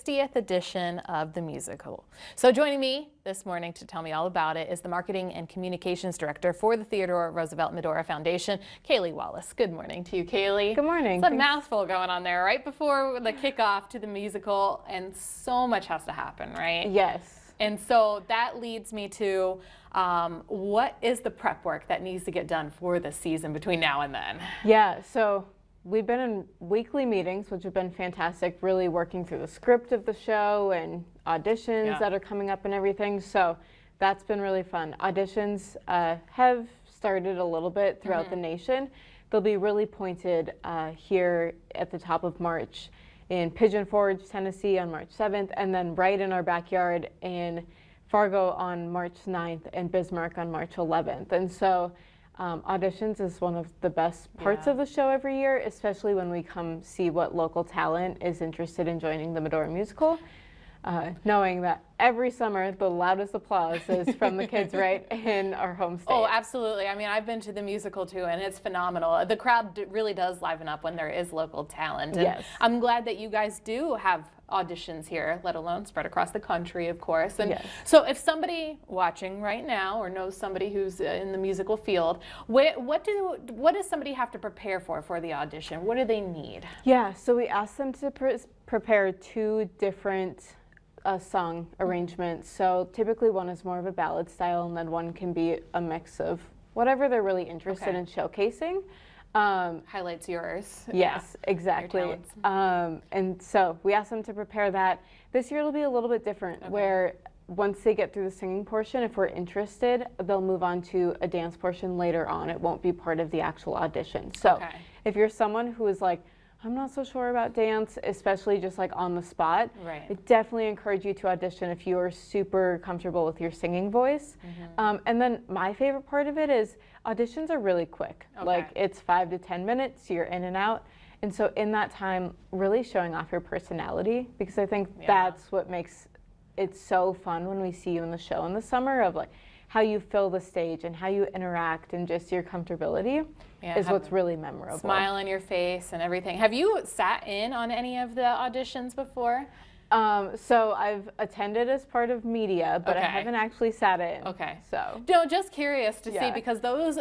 60th edition of the musical. So joining me this morning to tell me all about it is the Marketing and Communications Director for the Theodore Roosevelt Medora Foundation, Kaylee Wallace. Good morning to you, Kaylee. Good morning. It's a mouthful going on there right before the kickoff to the musical, and so much has to happen, right? Yes. And so that leads me to what is the prep work that needs to get done for the season between now and then? Yeah, so we've been in weekly meetings, which have been fantastic, really working through the script of the show and auditions that are coming up and everything. So that's been really fun. Auditions have started a little bit throughout the nation. They'll be really pointed here at the top of March in Pigeon Forge, Tennessee on March 7th, and then right in our backyard in Fargo on March 9th and Bismarck on March 11th. And so auditions is one of the best parts of the show every year, especially when we come see what local talent is interested in joining the Medora musical. Knowing that every summer the loudest applause is from the kids right in our home state. Oh, absolutely. I mean, I've been to the musical too, and it's phenomenal. The crowd really does liven up when there is local talent. And yes. I'm glad that you guys do have auditions here, let alone spread across the country, of course. And yes. So if somebody watching right now or knows somebody who's in the musical field, what does somebody have to prepare for the audition? What do they need? Yeah, so we asked them to prepare two different song arrangements. So typically one is more of a ballad style, and then one can be a mix of whatever they're really interested in showcasing. Highlights yours. Yes, exactly. And so we asked them to prepare that. This year it'll be a little bit different, where once they get through the singing portion, if we're interested, they'll move on to a dance portion later on. It won't be part of the actual audition. So if you're someone who is like, I'm not so sure about dance, especially just like on the spot, I definitely encourage you to audition if you are super comfortable with your singing voice. And then my favorite part of it is auditions are really quick. Like it's 5 to 10 minutes, you're in and out. And so in that time, really showing off your personality, because I think that's what makes it so fun when we see you in the show in the summer, of like how you fill the stage and how you interact and just your comfortability is what's really memorable. Smile on your face and everything. Have you sat in on any of the auditions before? So I've attended as part of media, but I haven't actually sat in. So no, just curious to see, because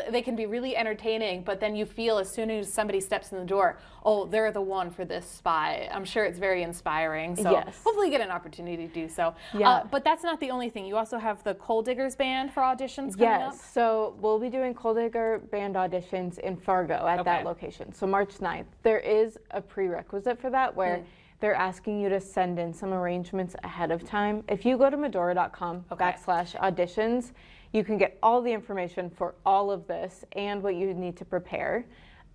they can be really entertaining, but then you feel as soon as somebody steps in the door, oh, they're the one for this spot. I'm sure it's very inspiring. So hopefully you get an opportunity to do so. But that's not the only thing. You also have the Coal Diggers Band for auditions coming up? Yes, so we'll be doing Coal Digger Band auditions in Fargo at that location. So March 9th. There is a prerequisite for that where they're asking you to send in some arrangements ahead of time. If you go to medora.com/auditions, you can get all the information for all of this and what you need to prepare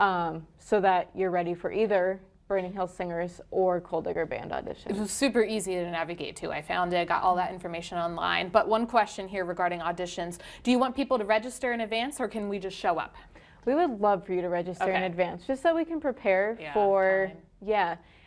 so that you're ready for either Burning Hill Singers or Coal Digger Band auditions. It was super easy to navigate to. I found it, got all that information online. But one question here regarding auditions, do you want people to register in advance, or can we just show up? We would love for you to register in advance, just so we can prepare for,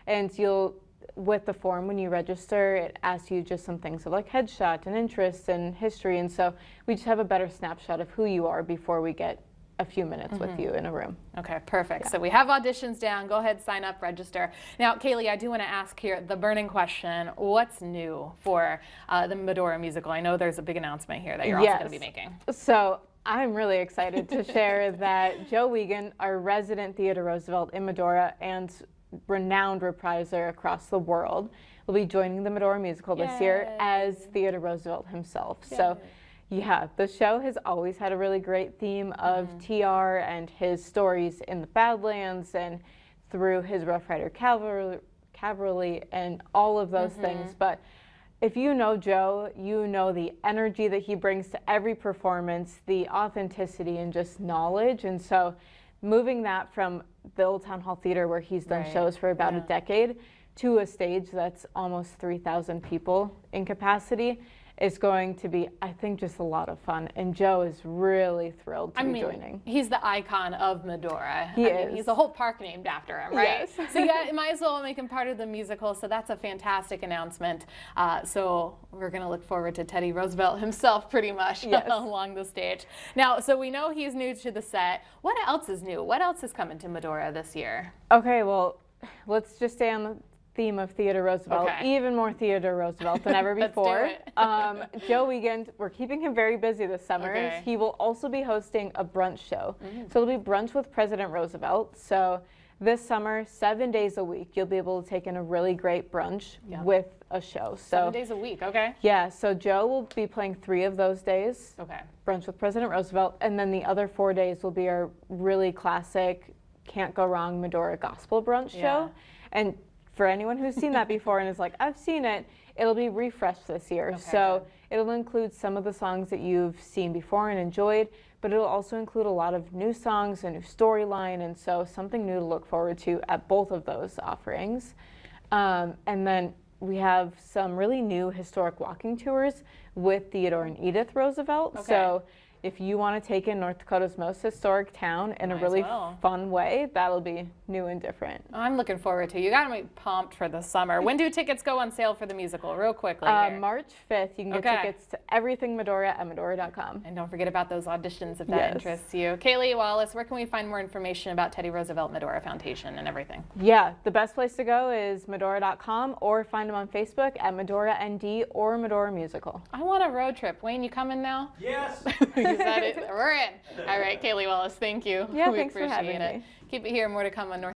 and you'll, with the form when you register, it asks you just some things of like headshot and interests and history, and so we just have a better snapshot of who you are before we get a few minutes with you in a room. Okay, perfect. So we have auditions down. Go ahead, sign up, register. Now, Kaylee, I do want to ask here the burning question: what's new for the Medora musical? I know there's a big announcement here that you're also going to be making. So I'm really excited to share that Joe Wiegand, our resident Theodore Roosevelt in Medora and renowned repriser across the world, will be joining the Medora musical this year as Theodore Roosevelt himself. So yeah, the show has always had a really great theme of TR and his stories in the Badlands and through his Rough Rider cavalry and all of those things. But if you know Joe, you know the energy that he brings to every performance, the authenticity and just knowledge. And so moving that from the Old Town Hall Theater, where he's done shows for about a decade, to a stage that's almost 3,000 people in capacity is going to be, I think, just a lot of fun. And Joe is really thrilled to be joining. He's the icon of Medora. He is. He's a whole park named after him, right? Yes. So you might as well make him part of the musical. So that's a fantastic announcement. So we're going to look forward to Teddy Roosevelt himself pretty much along the stage. Now, so we know he's new to the set. What else is new? What else is coming to Medora this year? Okay, well, let's just stay on the theme of Theodore Roosevelt, even more Theodore Roosevelt than ever before. Let's do it. Joe Wiegand, we're keeping him very busy this summer. He will also be hosting a brunch show. So it'll be Brunch with President Roosevelt. So this summer, 7 days a week, you'll be able to take in a really great brunch with a show. So 7 days a week, okay. Yeah, so Joe will be playing 3 of those days. Brunch with President Roosevelt, and then the other 4 days will be our really classic, can't go wrong Medora gospel brunch show. And for anyone who's seen that before and is like, I've seen it, it'll be refreshed this year. So it'll include some of the songs that you've seen before and enjoyed, but it'll also include a lot of new songs, a new storyline, and so something new to look forward to at both of those offerings. And then we have some really new historic walking tours with Theodore and Edith Roosevelt. So if you want to take in North Dakota's most historic town in a really fun way, that'll be new and different. I'm looking forward to it. You got me pumped for the summer. When do tickets go on sale for the musical? Real quickly here. March 5th. You can get tickets to everything Medora at Medora.com. And don't forget about those auditions if that interests you. Kaylee Wallace, where can we find more information about Teddy Roosevelt Medora Foundation and everything? Yeah, the best place to go is Medora.com, or find them on Facebook at Medora ND or Medora Musical. I want a road trip. Wayne, you coming now? Yes. Is that it? We're in. All right, Kaylee Wallace, thank you. Yeah, we thanks appreciate for having it. me. Keep it here. More to come on North.